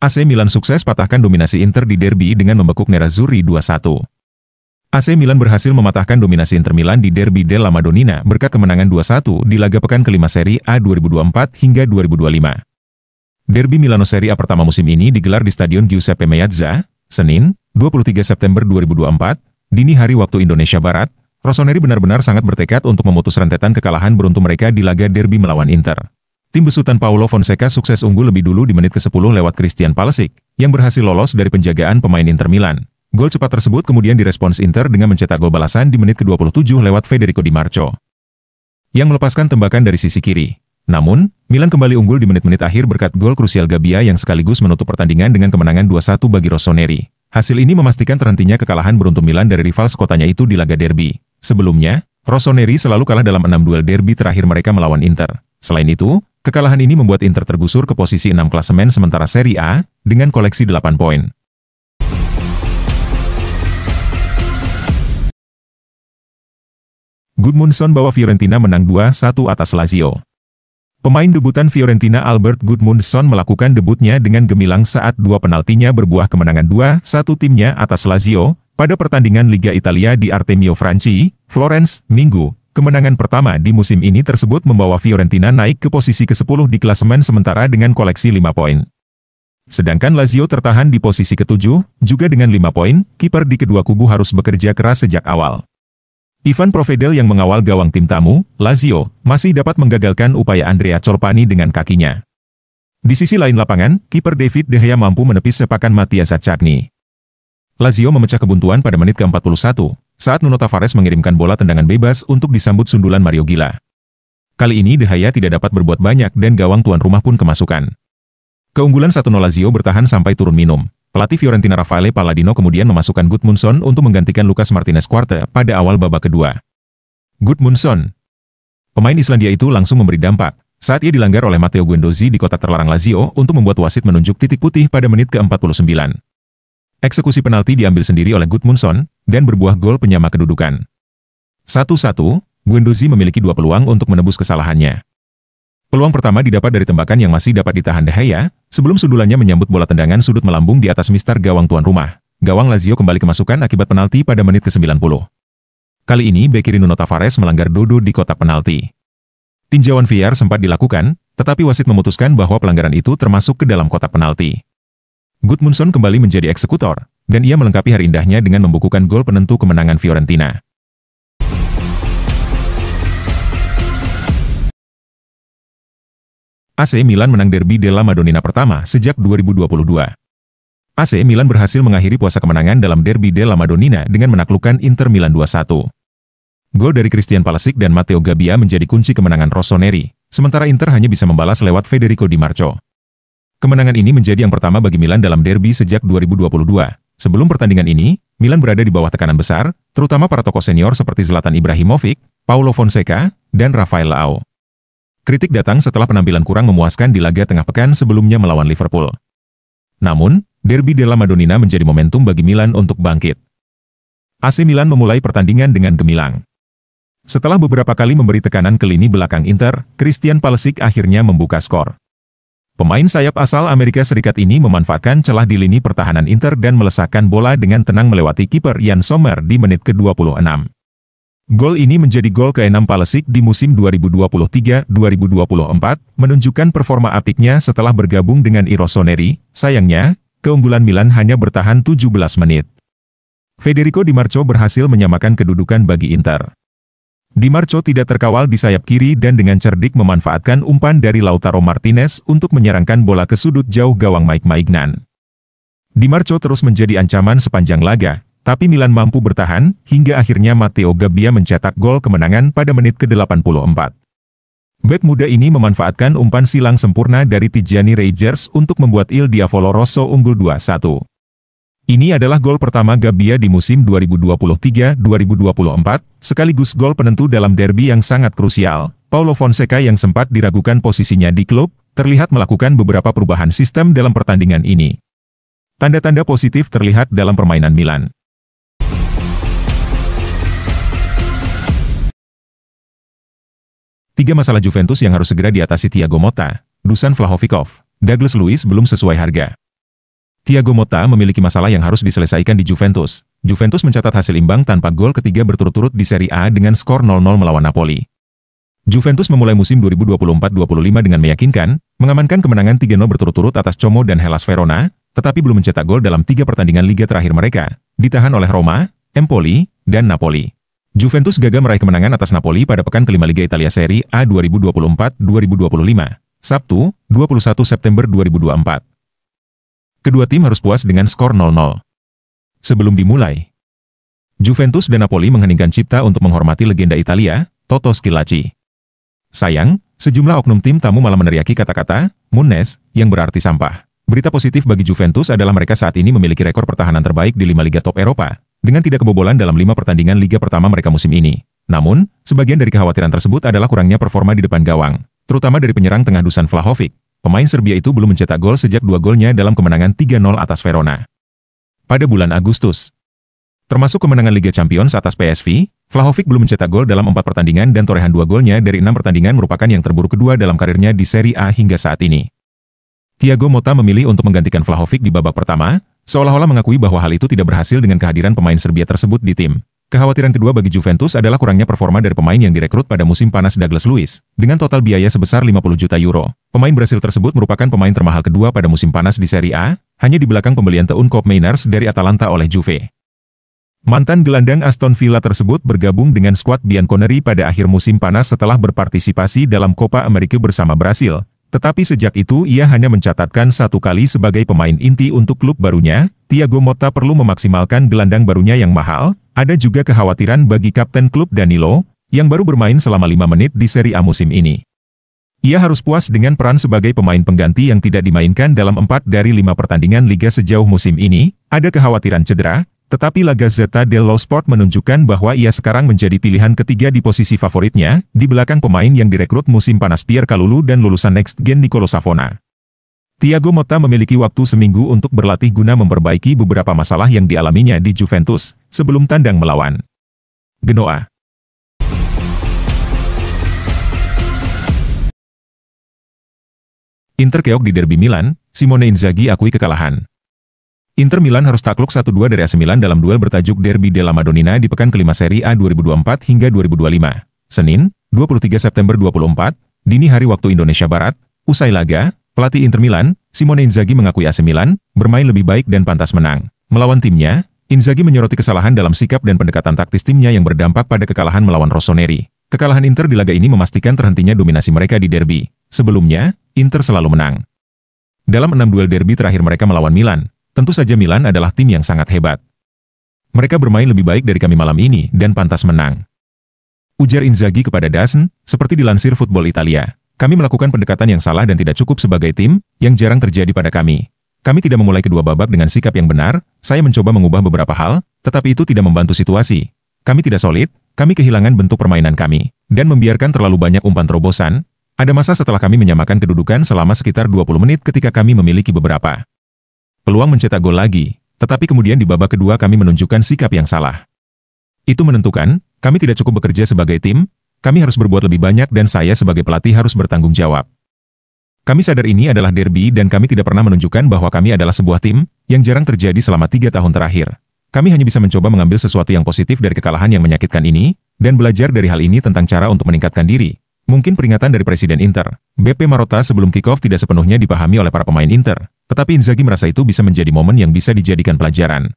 AC Milan sukses patahkan dominasi Inter di derby dengan membekuk Nerazzurri 2-1. AC Milan berhasil mematahkan dominasi Inter Milan di derby della Madonnina berkat kemenangan 2-1 di laga pekan kelima Serie A 2024 hingga 2025. Derby Milano Serie A pertama musim ini digelar di Stadion Giuseppe Meazza, Senin, 23 September 2024, dini hari waktu Indonesia Barat. Rossoneri benar-benar sangat bertekad untuk memutus rentetan kekalahan beruntung mereka di laga derby melawan Inter. Tim besutan Paulo Fonseca sukses unggul lebih dulu di menit ke-10 lewat Christian Pulisic, yang berhasil lolos dari penjagaan pemain Inter Milan. Gol cepat tersebut kemudian direspons Inter dengan mencetak gol balasan di menit ke-27 lewat Federico Di Marco, yang melepaskan tembakan dari sisi kiri. Namun, Milan kembali unggul di menit-menit akhir berkat gol krusial Gabbia yang sekaligus menutup pertandingan dengan kemenangan 2-1 bagi Rossoneri. Hasil ini memastikan terhentinya kekalahan beruntun Milan dari rival sekotanya itu di laga derby. Sebelumnya, Rossoneri selalu kalah dalam 6 duel derby terakhir mereka melawan Inter. Selain itu, kekalahan ini membuat Inter tergusur ke posisi 6 klasemen sementara Serie A, dengan koleksi 8 poin. Gudmundsson bawa Fiorentina menang 2-1 atas Lazio. Pemain debutan Fiorentina Albert Gudmundsson melakukan debutnya dengan gemilang saat dua penaltinya berbuah kemenangan 2-1 timnya atas Lazio, pada pertandingan Liga Italia di Artemio Franchi, Florence, Minggu. Kemenangan pertama di musim ini tersebut membawa Fiorentina naik ke posisi ke-10 di klasemen sementara dengan koleksi 5 poin. Sedangkan Lazio tertahan di posisi ke-7, juga dengan 5 poin, kiper di kedua kubu harus bekerja keras sejak awal. Ivan Provedel yang mengawal gawang tim tamu, Lazio, masih dapat menggagalkan upaya Andrea Colpani dengan kakinya. Di sisi lain lapangan, kiper David De Gea mampu menepis sepakan Mattia Zaccagni. Lazio memecah kebuntuan pada menit ke-41, saat Nuno Tavares mengirimkan bola tendangan bebas untuk disambut sundulan Mario Gila. Kali ini De Gea tidak dapat berbuat banyak dan gawang tuan rumah pun kemasukan. Keunggulan 1-0 Lazio bertahan sampai turun minum. Pelatih Fiorentina Raffaele Palladino kemudian memasukkan Gudmundsson untuk menggantikan Lucas Martinez Quarta pada awal babak kedua. Gudmundsson, pemain Islandia itu langsung memberi dampak, saat ia dilanggar oleh Matteo Guendouzi di kotak terlarang Lazio untuk membuat wasit menunjuk titik putih pada menit ke-49. Eksekusi penalti diambil sendiri oleh Gudmundsson, dan berbuah gol penyama kedudukan. 1-1, Guendouzi memiliki dua peluang untuk menebus kesalahannya. Peluang pertama didapat dari tembakan yang masih dapat ditahan De Gea, sebelum sundulannya menyambut bola tendangan sudut melambung di atas mister gawang tuan rumah. Gawang Lazio kembali kemasukan akibat penalti pada menit ke-90. Kali ini bek kiri Nuno Tavares melanggar Dodo di kotak penalti. Tinjauan VAR sempat dilakukan, tetapi wasit memutuskan bahwa pelanggaran itu termasuk ke dalam kotak penalti. Gudmundsson kembali menjadi eksekutor, dan ia melengkapi hari indahnya dengan membukukan gol penentu kemenangan Fiorentina. AC Milan menang derby della Madonnina pertama sejak 2022. AC Milan berhasil mengakhiri puasa kemenangan dalam derby della Madonnina dengan menaklukkan Inter Milan 2-1. Gol dari Christian Pulisic dan Matteo Gabbia menjadi kunci kemenangan Rossoneri, sementara Inter hanya bisa membalas lewat Federico Di Marco. Kemenangan ini menjadi yang pertama bagi Milan dalam derby sejak 2022. Sebelum pertandingan ini, Milan berada di bawah tekanan besar, terutama para tokoh senior seperti Zlatan Ibrahimovic, Paulo Fonseca, dan Rafael Leao. Kritik datang setelah penampilan kurang memuaskan di laga tengah pekan sebelumnya melawan Liverpool. Namun, derby della Madonnina menjadi momentum bagi Milan untuk bangkit. AC Milan memulai pertandingan dengan gemilang. Setelah beberapa kali memberi tekanan ke lini belakang Inter, Christian Pulisic akhirnya membuka skor. Pemain sayap asal Amerika Serikat ini memanfaatkan celah di lini pertahanan Inter dan melesakkan bola dengan tenang melewati kiper Yann Sommer di menit ke-26. Gol ini menjadi gol ke-6 Pulisic di musim 2023-2024, menunjukkan performa apiknya setelah bergabung dengan Rossoneri. Sayangnya, keunggulan Milan hanya bertahan 17 menit. Federico Di Marco berhasil menyamakan kedudukan bagi Inter. Di Marco tidak terkawal di sayap kiri dan dengan cerdik memanfaatkan umpan dari Lautaro Martinez untuk menyerangkan bola ke sudut jauh gawang Mike Maignan. Di Marco terus menjadi ancaman sepanjang laga, tapi Milan mampu bertahan, hingga akhirnya Matteo Gabbia mencetak gol kemenangan pada menit ke-84. Bek muda ini memanfaatkan umpan silang sempurna dari Tijani Reijers untuk membuat Il Diavolo Rosso unggul 2-1. Ini adalah gol pertama Gabbia di musim 2023-2024, sekaligus gol penentu dalam derby yang sangat krusial. Paulo Fonseca yang sempat diragukan posisinya di klub, terlihat melakukan beberapa perubahan sistem dalam pertandingan ini. Tanda-tanda positif terlihat dalam permainan Milan. Tiga masalah Juventus yang harus segera diatasi: Thiago Motta, Dusan Vlahovikov, Douglas Luiz belum sesuai harga. Thiago Motta memiliki masalah yang harus diselesaikan di Juventus. Juventus mencatat hasil imbang tanpa gol ketiga berturut-turut di Serie A dengan skor 0-0 melawan Napoli. Juventus memulai musim 2024-25 dengan meyakinkan, mengamankan kemenangan 3-0 berturut-turut atas Como dan Hellas Verona, tetapi belum mencetak gol dalam 3 pertandingan liga terakhir mereka, ditahan oleh Roma, Empoli, dan Napoli. Juventus gagal meraih kemenangan atas Napoli pada pekan kelima Liga Italia Serie A 2024-2025, Sabtu, 21 September 2024. Kedua tim harus puas dengan skor 0-0. Sebelum dimulai, Juventus dan Napoli mengheningkan cipta untuk menghormati legenda Italia, Toto Schillaci. Sayang, sejumlah oknum tim tamu malah meneriaki kata-kata "Munnes" yang berarti sampah. Berita positif bagi Juventus adalah mereka saat ini memiliki rekor pertahanan terbaik di 5 liga top Eropa, dengan tidak kebobolan dalam 5 pertandingan liga pertama mereka musim ini. Namun, sebagian dari kekhawatiran tersebut adalah kurangnya performa di depan gawang, terutama dari penyerang tengah Dusan Vlahovic. Pemain Serbia itu belum mencetak gol sejak 2 golnya dalam kemenangan 3-0 atas Verona pada bulan Agustus. Termasuk kemenangan Liga Champions atas PSV, Vlahovic belum mencetak gol dalam 4 pertandingan dan torehan 2 golnya dari 6 pertandingan merupakan yang terburuk kedua dalam karirnya di Serie A hingga saat ini. Thiago Motta memilih untuk menggantikan Vlahovic di babak pertama, seolah-olah mengakui bahwa hal itu tidak berhasil dengan kehadiran pemain Serbia tersebut di tim. Kekhawatiran kedua bagi Juventus adalah kurangnya performa dari pemain yang direkrut pada musim panas Douglas Luiz, dengan total biaya sebesar 50 juta euro. Pemain Brasil tersebut merupakan pemain termahal kedua pada musim panas di Serie A, hanya di belakang pembelian Teun Koop Meiners dari Atalanta oleh Juve. Mantan gelandang Aston Villa tersebut bergabung dengan skuad Bianconeri pada akhir musim panas setelah berpartisipasi dalam Copa America bersama Brasil. Tetapi sejak itu ia hanya mencatatkan 1 kali sebagai pemain inti untuk klub barunya. Thiago Motta perlu memaksimalkan gelandang barunya yang mahal. Ada juga kekhawatiran bagi kapten klub Danilo, yang baru bermain selama 5 menit di Serie A musim ini. Ia harus puas dengan peran sebagai pemain pengganti yang tidak dimainkan dalam 4 dari 5 pertandingan liga sejauh musim ini. Ada kekhawatiran cedera, tetapi La Gazzetta dello Sport menunjukkan bahwa ia sekarang menjadi pilihan ketiga di posisi favoritnya, di belakang pemain yang direkrut musim panas Pierre Kalulu dan lulusan Next Gen Nicolo Savona. Thiago Motta memiliki waktu seminggu untuk berlatih guna memperbaiki beberapa masalah yang dialaminya di Juventus, sebelum tandang melawan Genoa. Inter keok di derby Milan, Simone Inzaghi akui kekalahan. Inter Milan harus takluk 1-2 dari AC Milan dalam duel bertajuk Derby della Madonnina di pekan kelima Serie A 2024 hingga 2025. Senin, 23 September 2024, dini hari waktu Indonesia Barat, usai laga, pelatih Inter Milan, Simone Inzaghi mengakui AC Milan, bermain lebih baik dan pantas menang. Melawan timnya, Inzaghi menyoroti kesalahan dalam sikap dan pendekatan taktis timnya yang berdampak pada kekalahan melawan Rossoneri. Kekalahan Inter di laga ini memastikan terhentinya dominasi mereka di derby. Sebelumnya, Inter selalu menang dalam 6 duel derby terakhir mereka melawan Milan. Tentu saja Milan adalah tim yang sangat hebat. Mereka bermain lebih baik dari kami malam ini dan pantas menang, ujar Inzaghi kepada DAZN, seperti dilansir Football Italia. Kami melakukan pendekatan yang salah dan tidak cukup sebagai tim, yang jarang terjadi pada kami. Kami tidak memulai kedua babak dengan sikap yang benar, saya mencoba mengubah beberapa hal, tetapi itu tidak membantu situasi. Kami tidak solid, kami kehilangan bentuk permainan kami, dan membiarkan terlalu banyak umpan terobosan. Ada masa setelah kami menyamakan kedudukan selama sekitar 20 menit ketika kami memiliki beberapa peluang mencetak gol lagi, tetapi kemudian di babak kedua kami menunjukkan sikap yang salah. Itu menentukan, kami tidak cukup bekerja sebagai tim, kami harus berbuat lebih banyak dan saya sebagai pelatih harus bertanggung jawab. Kami sadar ini adalah derby dan kami tidak pernah menunjukkan bahwa kami adalah sebuah tim, yang jarang terjadi selama 3 tahun terakhir. Kami hanya bisa mencoba mengambil sesuatu yang positif dari kekalahan yang menyakitkan ini, dan belajar dari hal ini tentang cara untuk meningkatkan diri. Mungkin peringatan dari Presiden Inter, BP Marotta sebelum kick-off tidak sepenuhnya dipahami oleh para pemain Inter, tetapi Inzaghi merasa itu bisa menjadi momen yang bisa dijadikan pelajaran.